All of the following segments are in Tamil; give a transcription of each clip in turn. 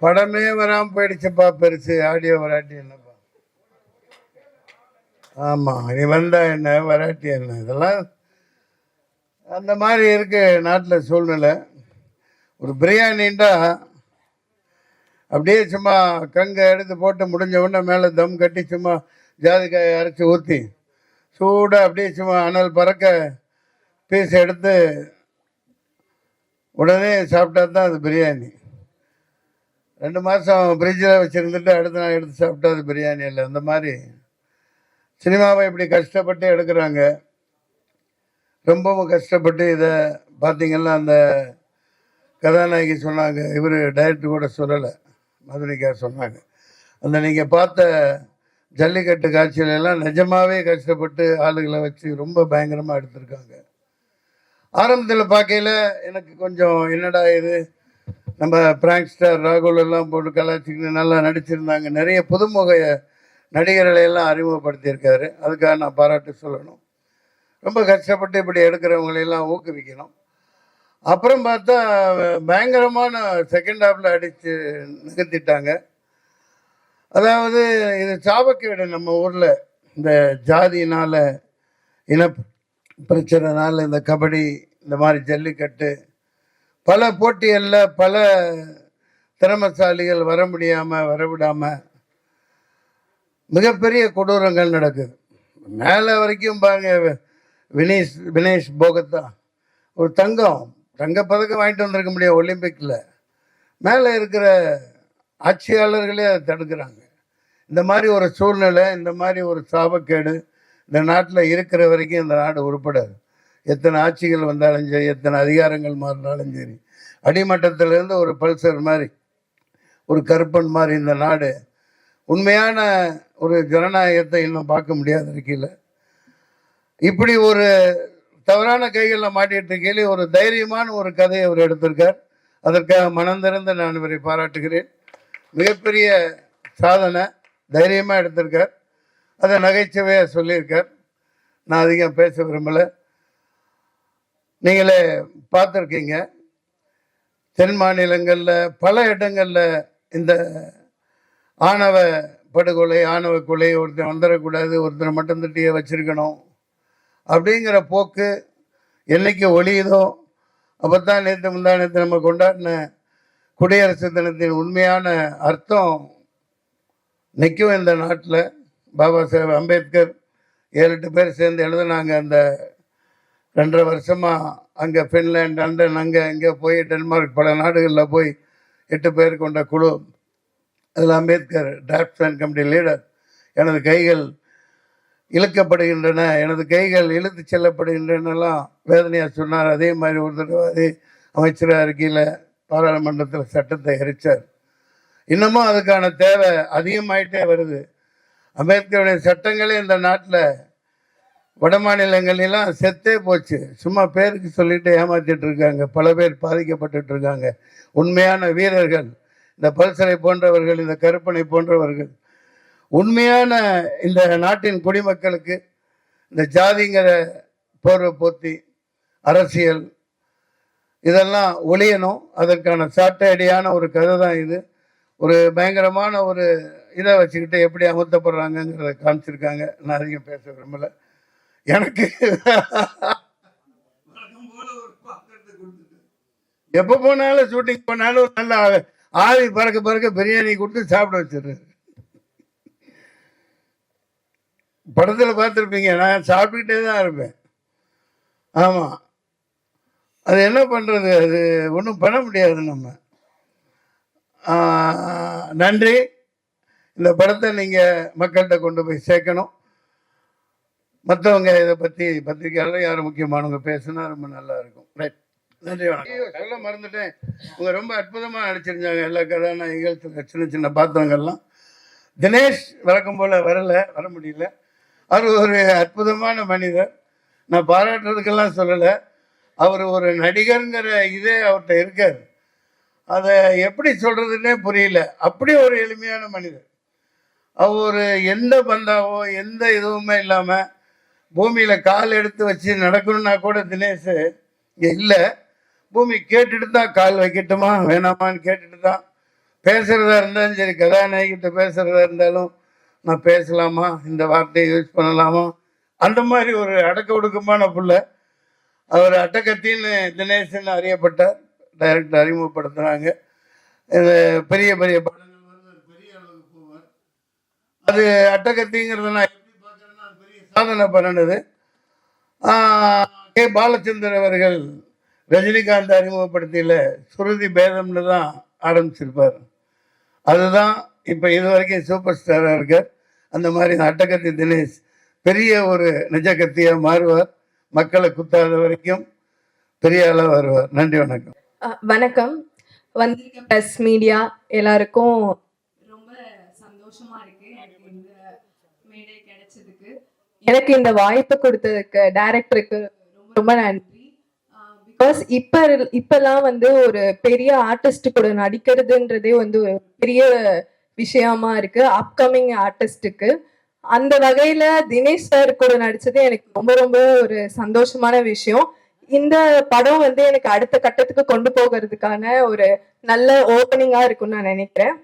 படமே வராமல் போயிடுச்சுப்பா. பெருசு ஆடியோ வராட்டி என்னப்பா? ஆமாம், நீ வந்தா என்ன வராட்டி என்ன, இதெல்லாம் அந்த மாதிரி இருக்கு நாட்டில் சூழ்நிலை. ஒரு பிரியாணின்டா அப்படியே சும்மா கங்கை எடுத்து போட்டு முடிஞ்ச உடனே மேலே தம் கட்டி சும்மா ஜாதிக்காயை அரைச்சி ஊற்றி சூடாக அப்படியே சும்மா அனல் பறக்க பீஸ் எடுத்து உடனே சாப்பிட்டா தான் அது பிரியாணி. 2 மாதம் ஃப்ரிட்ஜில் வச்சுருந்துட்டு அடுத்த நாள் எடுத்து சாப்பிட்டா அது பிரியாணி இல்லை. அந்த மாதிரி சினிமாவை இப்படி கஷ்டப்பட்டு எடுக்கிறாங்க. ரொம்பவும் கஷ்டப்பட்டு இதை பார்த்திங்கன்னா அந்த கதாநாயகி சொன்னாங்க, இவர் டைரக்டர் கூட சொல்லலை, மதுரைக்கா சொன்னாங்க, அந்த நீங்கள் பார்த்த ஜல்லிக்கட்டு காட்சியிலெல்லாம் நிஜமாகவே கஷ்டப்பட்டு ஆளுகளை வச்சு ரொம்ப பயங்கரமாக எடுத்திருக்காங்க. ஆரம்பத்தில் பார்க்கையில் எனக்கு கொஞ்சம் என்னடா இது, நம்ம பிராங்க் ஸ்டார் ராகுல் எல்லாம் போட்டு கலாச்சிக்கிட்டு நல்லா நடிச்சிருந்தாங்க. நிறைய புதுமுக நடிகர்களை எல்லாம் அறிமுகப்படுத்தியிருக்காரு. அதுக்காக நான் பாராட்டு சொல்லணும். ரொம்ப கஷ்டப்பட்டு இப்படி எடுக்கிறவங்களையெல்லாம் ஊக்குவிக்கணும். அப்புறம் பார்த்தா பயங்கரமான செகண்ட் ஹாஃபில் அடித்து நிகழ்த்திட்டாங்க. அதாவது இது சாபக்கேடு. நம்ம ஊரில் இந்த ஜாதியினால், இன பிரச்சனைனால இந்த கபடி, இந்த மாதிரி ஜல்லிக்கட்டு, பல போட்டிகளில் பல திறமசாலிகள் வர முடியாமல் வரவிடாமல் மிகப்பெரிய கொடூரங்கள் நடக்குது. மேலே வரைக்கும் பாருங்க, வினேஷ் போகத்தா ஒரு தங்கப்பதக்கம் வாங்கிட்டு வந்திருக்க முடியாது ஒலிம்பிக்கில். மேலே இருக்கிற ஆட்சியாளர்களே அதை தடுக்கிறாங்க. இந்த மாதிரி ஒரு சூழ்நிலை, இந்த மாதிரி ஒரு சாபக்கேடு இந்த நாட்டில் இருக்கிற வரைக்கும் இந்த நாடு உருப்படாது. எத்தனை ஆட்சிகள் வந்தாலும் சரி, எத்தனை அதிகாரங்கள் மாறினாலும் சரி, அடிமட்டத்திலேருந்து ஒரு பல்சர் மாதிரி, ஒரு கருப்பன் மாதிரி இந்த நாடு உண்மையான ஒரு ஜனநாயகத்தை இன்னும் பார்க்க முடியாத இருக்கையில் இப்படி ஒரு தவறான கைகளில் மாட்டிட்டு இருக்கையிலே ஒரு தைரியமான ஒரு கதையை அவர் எடுத்திருக்கார். அதற்காக மனந்திறந்து நான் இவரை பாராட்டுகிறேன். மிகப்பெரிய சாதனை, தைரியமாக எடுத்திருக்கார். அதை நகைச்சுவையாக சொல்லியிருக்கார். நான் அதிகம் பேச விரும்பலை. நீங்களே பார்த்துருக்கீங்க, தென் மாநிலங்களில் பல இடங்களில் இந்த ஆணவ படுகொலை, ஆணவ கொலை, ஒருத்தர் வந்துடக்கூடாது, ஒருத்தரை மட்டும் தட்டியை வச்சிருக்கணும் அப்படிங்கிற போக்கு என்னைக்கு ஒழியுதோ அப்போ தான் முந்தானத்தை நம்ம கொண்டாடின குடியரசு தினத்தின் உண்மையான அர்த்தம் நிற்கும் இந்த நாட்டில். பாபா சாஹேப் அம்பேத்கர் 7-8 பேர் சேர்ந்து எழுதுனாங்க. அந்த 2.5 வருஷமாக அங்கே ஃபின்லாண்ட், லண்டன், இங்கே போய் டென்மார்க், பல நாடுகளில் போய் 8 பேர் கொண்ட குழு. அதில் Ambedkar draft and committee leader. எனது கைகள் இழுக்கப்படுகின்றன, எனது கைகள் இழுத்து செல்லப்படுகின்றனெல்லாம் வேதனையாக சொன்னார். அதே மாதிரி ஒரு தடவை அதே அமைச்சராக இருக்கையில் பாராளுமன்றத்தில் சட்டத்தை எரித்தார். இன்னமும் அதுக்கான தேவை அதிகமாயிட்டே வருது. அம்பேத்கருடைய சட்டங்களே இந்த நாட்டில் வட மாநிலங்களெல்லாம் செத்தே போச்சு. சும்மா பேருக்கு சொல்லிட்டு ஏமாற்றிட்டு இருக்காங்க. பல பேர் பாதிக்கப்பட்டு இருக்காங்க. உண்மையான வீரர்கள், இந்த பல்சரை போன்றவர்கள், இந்த கருப்பனை போன்றவர்கள், உண்மையான இந்த நாட்டின் குடிமக்களுக்கு இந்த ஜாதிங்கிற போர்வை போத்தி அரசியல் இதெல்லாம் ஒழியணும். அதற்கான சாட்டையடியான ஒரு கதை தான் இது. ஒரு பயங்கரமான ஒரு இதை வச்சுக்கிட்டு எப்படி அமர்த்தப்படுறாங்கங்கிறத காமிச்சிருக்காங்க. நான் அதிகம் பேச விரும்பலை. எனக்கு எப்போ போனாலும் ஷூட்டிங் போனாலும் நல்ல ஆவி பறக்க பிரியாணி கொடுத்து சாப்பிட வச்சிடுறாரு. படத்தில் பார்த்துருப்பீங்க, நான் சாப்பிட்டுக்கிட்டே தான் இருப்பேன். ஆமாம், அது என்ன பண்ணுறது, அது ஒன்றும் பண்ண முடியாது நம்ம. நன்றி. இந்த படத்தை நீங்கள் மக்கள்கிட்ட கொண்டு போய் சேர்க்கணும். மற்றவங்க இதை பற்றி பத்திரிகையாளர் யாரும் முக்கியமானவங்க பேசுனா ரொம்ப நல்லா இருக்கும். ரைட், நன்றி, வணக்கம். சொல்ல மறந்துட்டேன், உங்கள் ரொம்ப அற்புதமாக நடிச்சிருந்தாங்க எல்லா கதாநாயகிகள். சின்ன பாத்திரங்கள்லாம். தினேஷ் வழக்கம் போல் வர முடியல. அவர் ஒரு அற்புதமான மனிதர். நான் பாராட்டுறதுக்கெல்லாம் சொல்லலை. அவர் ஒரு நடிகருங்கிற இதே அவர்கிட்ட இருக்கார். அதை எப்படி சொல்கிறதுன்னே புரியல. அப்படி ஒரு எளிமையான மனிதர். அவர் எந்த பந்தாவோ எந்த இதுவுமே இல்லாமல் பூமியில் கால் எடுத்து வச்சு நடக்கணும்னா கூட தினேஷ் இங்கே இல்லை. பூமி கேட்டுட்டு தான் கால் வைக்கட்டுமா வேணாமான்னு கேட்டுட்டு தான் பேசுகிறதா இருந்தாலும் சரி, கதாநாயகிட்ட பேசுகிறதா இருந்தாலும் நான் பேசலாமா, இந்த வார்த்தையை யூஸ் பண்ணலாமா, அந்த மாதிரி ஒரு அடக்க ஒடுக்கமான புள்ள. அவர் அட்டகத்தின்னு தினேசன் அறியப்பட்டார், டைரக்டர் அறிமுகப்படுத்துகிறாங்க. இது பெரிய பெரிய படங்கள் வந்து பெரிய அளவுக்கு போவார். அது அட்டகத்திங்கிறத நான் எப்படி பார்க்குறேன்னா, அது பெரிய சாதனை பண்ணினது. கே பாலச்சந்தர் அவர்கள் ரஜினிகாந்த் அறிமுகப்படுத்தியில் சுருதி பேதம்னு தான் ஆரம்பிச்சிருப்பார். அதுதான் இப்போ இது வரைக்கும் சூப்பர் ஸ்டாராக இருக்கார். அந்த மாதிரி அட்டகத்தி தினேஷ் பெரிய ஒரு நிஜகத்தியாக மாறுவார். மக்களை குத்தாத வரைக்கும் பெரிய அளவு வருவார். நன்றி, வணக்கம். வணக்கம். வந்திருக்க ப்ரெஸ் மீடியா எல்லாருக்கும் ரொம்ப சந்தோஷமா இருக்கு எனக்கு இந்த மேடை கிடைச்சதுக்கு. எனக்கு இந்த வாய்ப்பு கொடுத்ததுக்கு டைரக்டருக்கு ரொம்ப ரொம்ப நன்றி. பிகாஸ் இப்பெல்லாம் வந்து ஒரு பெரிய ஆர்டிஸ்ட் கூட நடிக்கிறதுன்றதே வந்து ஒரு பெரிய விஷயமா இருக்கு அப்கமிங் ஆர்டிஸ்டுக்கு. அந்த வகையில தினேஷ் சார் கூட நடிச்சது எனக்கு ரொம்ப ரொம்ப ஒரு சந்தோஷமான விஷயம். இந்த படம் வந்து எனக்கு அடுத்த கட்டத்துக்கு கொண்டு போகிறதுக்கான ஒரு நல்ல ஓப்பனிங்கா இருக்கும்னு நான் நினைக்கிறேன்.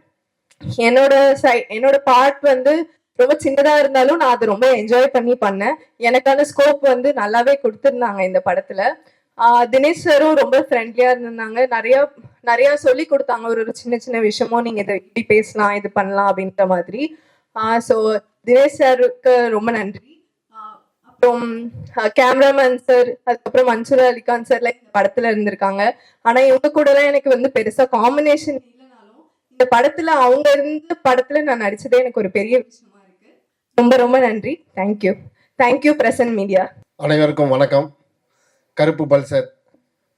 என்னோட பார்ட் வந்து ரொம்ப சின்னதா இருந்தாலும் நான் அதை ரொம்ப என்ஜாய் பண்ணி பண்ணேன். எனக்கான ஸ்கோப் வந்து நல்லாவே கொடுத்துருந்தாங்க இந்த படத்துல. தினேஷ் சாரும் ரொம்ப ஃப்ரெண்ட்லியா இருந்தாங்க. நிறைய சொல்லி கொடுத்தாங்க. ஒரு சின்ன சின்ன விஷயமும் நீங்க இதை இப்படி பேசலாம், இது பண்ணலாம் அப்படின்ற மாதிரி. ஸோ தினேஷ் சாருக்கு ரொம்ப நன்றி. அப்புறம் கேமராமேன் சார், அதுக்கப்புறம் மன்சூர் அலிகான் சார்ல இந்த படத்துல இருந்திருக்காங்க. ஆனா இவங்க கூட எல்லாம் எனக்கு வந்து பெருசா காம்பினேஷன் இல்லைனாலும் இந்த படத்துல அவங்க இருந்த படத்துல நான் நடிச்சதே எனக்கு ஒரு பெரிய விஷயமா இருக்கு. ரொம்ப ரொம்ப நன்றி. Thank you present media. அனைவருக்கும் வணக்கம். கருப்பு பல்சர்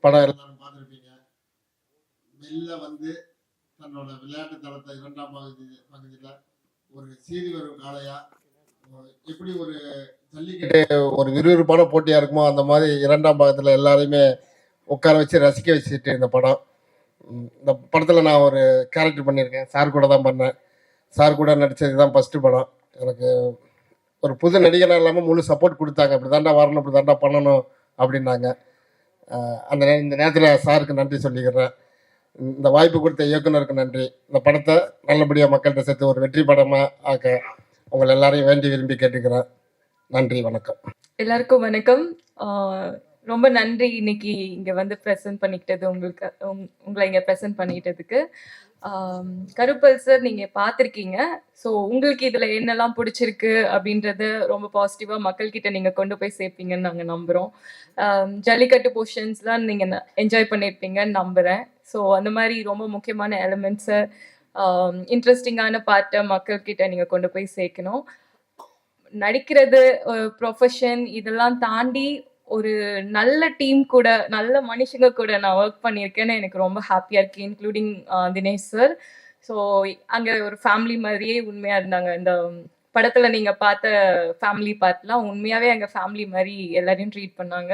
படம் எல்லாரும் பார்த்துருப்பீங்க. வெளில வந்து தன்னோட விளையாட்டு தளத்தை 2ஆம் பகுதியில் ஒரு சீறி வரும் காளையா எப்படி ஒரு ஜல்லிக்கட்டு ஒரு விறுவிறுப்பான போட்டியாக இருக்குமோ அந்த மாதிரி 2ஆம் பாகத்தில் எல்லாரையுமே உட்கார வச்சு ரசிக்க வச்சுட்டு இந்த படம். இந்த படத்தில் நான் ஒரு கேரக்டர் பண்ணியிருக்கேன். சார் கூட தான் பண்ணேன். சார் கூட நடித்தது தான் ஃபஸ்ட்டு படம். எனக்கு ஒரு புது நடிகனாக இல்லாமல் முழு சப்போர்ட் கொடுத்தாங்க. இப்படி தாண்டா வரணும், இப்படி தாண்டா பண்ணணும் அப்படின்னாங்க. இந்த நேரத்தில் சாருக்கு நன்றி சொல்லிக்கிறேன். இந்த வாய்ப்பு கொடுத்த இயக்குனருக்கு நன்றி. இந்த படத்தை நல்லபடியாக மக்கள்கிட்ட சேர்த்து ஒரு வெற்றி படமாக ஆக்க உங்களை எல்லாரையும் வேண்டி விரும்பி கேட்டுக்கிறேன். நன்றி, வணக்கம். எல்லாருக்கும் வணக்கம். ரொம்ப நன்றி இன்னைக்கு இங்கே வந்து ப்ரெசென்ட் பண்ணிக்கிட்டது உங்களை இங்கே ப்ரெசென்ட் பண்ணிக்கிட்டதுக்கு. கருப்பல் சார் நீங்கள் பார்த்துருக்கீங்க. ஸோ உங்களுக்கு இதில் என்னெல்லாம் பிடிச்சிருக்கு அப்படின்றத ரொம்ப பாசிட்டிவாக மக்கள்கிட்ட நீங்கள் கொண்டு போய் சேர்ப்பீங்கன்னு நாங்கள் நம்புகிறோம். ஜல்லிக்கட்டு போர்ஷன்ஸ்லாம் நீங்கள் என்ஜாய் பண்ணியிருப்பீங்கன்னு நம்புகிறேன். ஸோ அந்த மாதிரி ரொம்ப முக்கியமான எலிமெண்ட்ஸை, இன்ட்ரெஸ்டிங்கான பார்ட்டை மக்கள்கிட்ட நீங்கள் கொண்டு போய் சேர்க்கணும். நடிக்கிறது ப்ரொஃபஷன் இதெல்லாம் தாண்டி ஒரு நல்ல டீம் கூட, நல்ல மனுஷங்க கூட நான் ஒர்க் பண்ணியிருக்கேன்னு எனக்கு ரொம்ப ஹாப்பியாக இருக்கு, இன்க்ளூடிங் தினேஷ் சார். ஸோ அங்கே ஒரு ஃபேமிலி மாதிரியே உண்மையாக இருந்தாங்க. இந்த படத்தில் நீங்கள் பார்த்த ஃபேமிலி பார்ட்லாம் உண்மையாகவே எங்கள் ஃபேமிலி மாதிரி எல்லாரையும் ட்ரீட் பண்ணாங்க.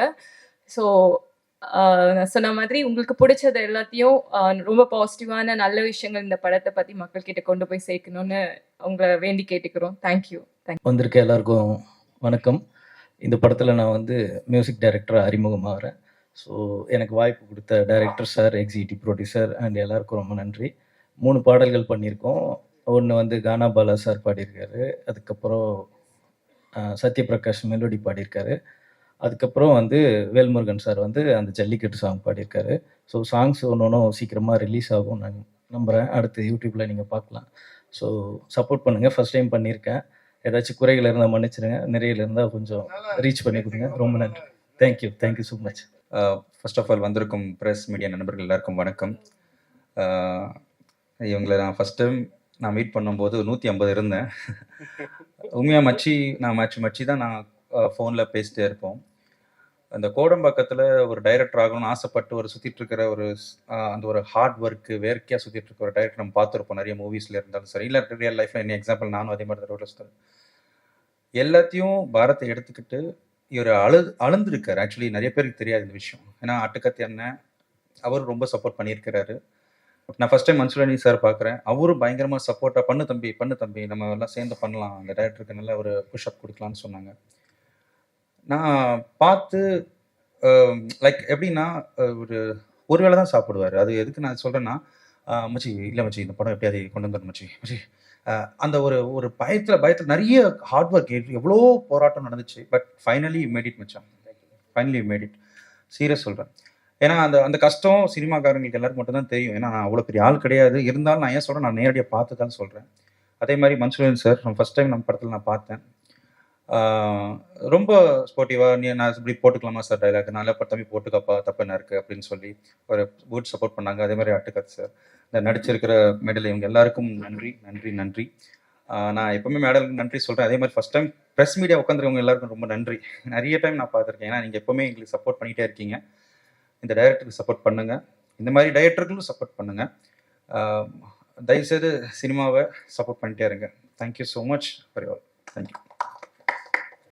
ஸோ நான் சொன்ன மாதிரி உங்களுக்கு பிடிச்சது எல்லாத்தையும் ரொம்ப பாசிட்டிவான நல்ல விஷயங்கள் இந்த படத்தை பற்றி மக்கள்கிட்ட கொண்டு போய் சேர்க்கணும்னு உங்களை வேண்டி கேட்டுக்கிறோம். தேங்க்யூ. வந்திருக்க எல்லாருக்கும் வணக்கம். இந்த படத்தில் நான் வந்து மியூசிக் டைரக்டராக அறிமுகமாகிறேன். ஸோ எனக்கு வாய்ப்பு கொடுத்த director sir, executive producer and எல்லாருக்கும் ரொம்ப நன்றி. 3 பாடல்கள் பண்ணியிருக்கோம். ஒன்று வந்து கானா பாலா சார் பாடியிருக்காரு, அதுக்கப்புறம் சத்யபிரகாஷ் மெலோடி பாடியிருக்காரு, அதுக்கப்புறம் வந்து வேல்முருகன் சார் வந்து அந்த ஜல்லிக்கட்டு சாங் பாடியிருக்காரு. ஸோ சாங்ஸ் ஒன்றும் சீக்கிரமாக ரிலீஸ் ஆகும் நான் நம்புகிறேன். அடுத்து யூடியூப்பில் நீங்கள் பார்க்கலாம். ஸோ சப்போர்ட் பண்ணுங்கள். ஃபஸ்ட் டைம் பண்ணியிருக்கேன். ஏதாச்சும் குறைகள் இருந்தால் மன்னிச்சிடுங்க, நிறைய இருந்தால் கொஞ்சம் ரீச் பண்ணி கொடுங்க. ரொம்ப நன்றி. Thank you so much. First of all வந்திருக்கும் ப்ரெஸ் மீடியா நண்பர்கள் எல்லாருக்கும் வணக்கம். இவங்களை நான் ஃபஸ்ட் டைம் நான் மீட் பண்ணும்போது 150 இருந்தேன். உண்மையாக மச்சி தான் நான் ஃபோனில் பேசிட்டே இருப்போம். அந்த கோடம்பாக்கத்தில் ஒரு டைரக்டர் ஆகணும்னு ஆசைப்பட்டு ஒரு சுற்றிட்டு இருக்கிற அந்த ஒரு ஹார்ட் ஒர்க்கு வேர்க்கையாக சுற்றிட்டு இருக்க ஒரு டைரக்டர் நம்ம பார்த்துருப்போம் நிறைய மூவிஸில் இருந்தாலும் சரி, இல்லை ரியல் லைஃப்பில் என்ன எக்ஸாம்பிள் நானும் அதே மாதிரி தான் ரோட்டில் சுற்றுறேன். எல்லாத்தையும் பாரத்தை எடுத்துக்கிட்டு இவர் அழுந்திருக்காரு. ஆக்சுவலி நிறைய பேருக்கு தெரியாது இந்த விஷயம். ஏன்னா அட்டுக்கத்தி அண்ணன் அவர் ரொம்ப சப்போர்ட் பண்ணியிருக்கிறாரு. நான் first time Mansoor Ali sir பார்க்குறேன். அவரும் பயங்கரமாக சப்போர்ட்டாக பண்ணு தம்பி நம்ம எல்லாம் சேர்ந்து பண்ணலாம், அந்த டைரக்டருக்கு நல்ல ஒரு புஷ்அப் கொடுக்கலான்னு சொன்னாங்க. நான் பார்த்து லைக் எப்படின்னா ஒரு வேளை தான் சாப்பிடுவார். அது எதுக்கு நான் சொல்கிறேன்னா, மச்சி இல்லை மச்சி இந்த படம் எப்படியாவது கொண்டு வந்துடணும் மச்சி மச்சி அந்த ஒரு ஒரு பயத்தில் நிறைய ஹார்ட் ஒர்க் எவ்வளோ போராட்டம் நடந்துச்சு. பட் ஃபைனலி மேட் இட் மச்சான், ஃபைனலி மேட் இட். சீரியஸ் சொல்கிறேன். ஏன்னா அந்த அந்த கஷ்டம் சினிமாக்காரங்களுக்கு எல்லாருக்கும் மட்டும்தான் தெரியும். ஏன்னா நான் அவ்வளோ பெரிய ஆள் கிடையாது. இருந்தாலும் நான் ஏன் சொல்கிறேன், நான் நேரடியாக பார்த்துதான் சொல்கிறேன். அதே மாதிரி மன்சூரியன் சார் ஃபர்ஸ்ட் டைம் நம்ம படத்தில் நான் பார்த்தேன். ரொம்ப ஸ்போர்ட்டிவாக நான் இப்படி போட்டுக்கலாமா சார் டைலாக், நல்லா தம்பி போட்டுக்கப்பா, தப்பு என்ன இருக்குது அப்படின்னு சொல்லி ஒரு குட் சப்போர்ட் பண்ணாங்க. அதே மாதிரி அட்டுக்கத் சார், இந்த நடிச்சிருக்கிற மெடல், இவங்க எல்லாருக்கும் நன்றி நன்றி நன்றி. நான் எப்பவுமே மேடலுக்கு நன்றி சொல்கிறேன். அதே மாதிரி ஃபஸ்ட் டைம் ப்ரெஸ் மீடியா உட்காந்துருக்கவங்க எல்லாருக்கும் ரொம்ப நன்றி. நிறைய டைம் நான் பார்த்துருக்கேன். ஏன்னா நீங்கள் எப்போவுமே எங்களுக்கு சப்போர்ட் பண்ணிகிட்டே இருக்கீங்க. இந்த டைரக்டருக்கு சப்போர்ட் பண்ணுங்கள், இந்த மாதிரி டைரக்டர்களும் சப்போர்ட் பண்ணுங்கள். தயவுசெய்து சினிமாவை சப்போர்ட் பண்ணிட்டே இருங்க. Thank you so much for you all. Thank you.